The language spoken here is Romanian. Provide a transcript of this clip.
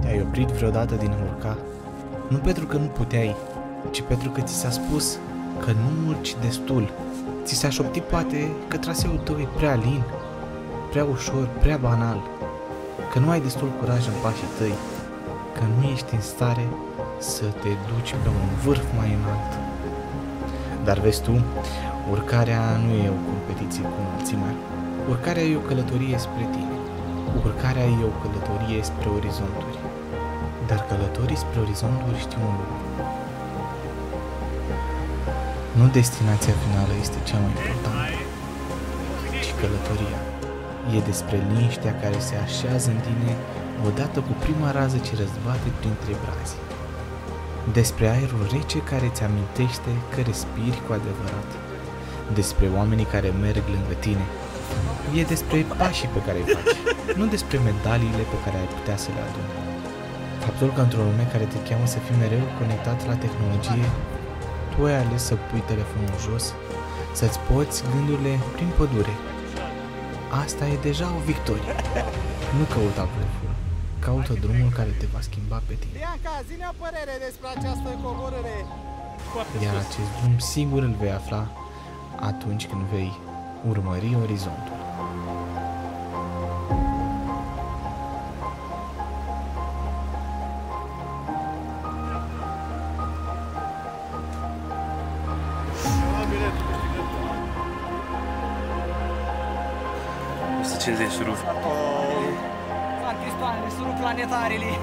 Te-ai oprit vreodată din a urca? Nu pentru că nu puteai, ci pentru că ți s-a spus că nu urci destul. Ți s-a șoptit poate că traseul tău e prea lin, prea ușor, prea banal, că nu ai destul curaj în pașii tăi, că nu ești în stare să te duci pe un vârf mai înalt. Dar vezi tu, urcarea nu e o competiție cu înălțimea. Urcarea e o călătorie spre tine. Urcarea e o călătorie spre orizonturi. Dar călătorii spre orizonturi știu un lucru. Nu destinația finală este cea mai importantă, ci călătoria. E despre liniștea care se așează în tine odată cu prima rază ce răzbate printre brazi. Despre aerul rece care îți amintește că respiri cu adevărat. Despre oamenii care merg lângă tine. E despre pașii pe care îi faci, nu despre medaliile pe care ai putea să le aduni. Faptul că într-o lume care te cheamă să fii mereu conectat la tehnologie, tu ai ales să pui telefonul jos, să-ți poți gândurile prin pădure. Asta e deja o victorie. Nu căuta vârful, caută drumul care te va schimba pe tine. Bianca, zi-ne o părere despre această coborâre. Iar acest drum sigur îl vei afla atunci când vei urmări orizontul. Suruf. Artistoanele, suruf planetarele.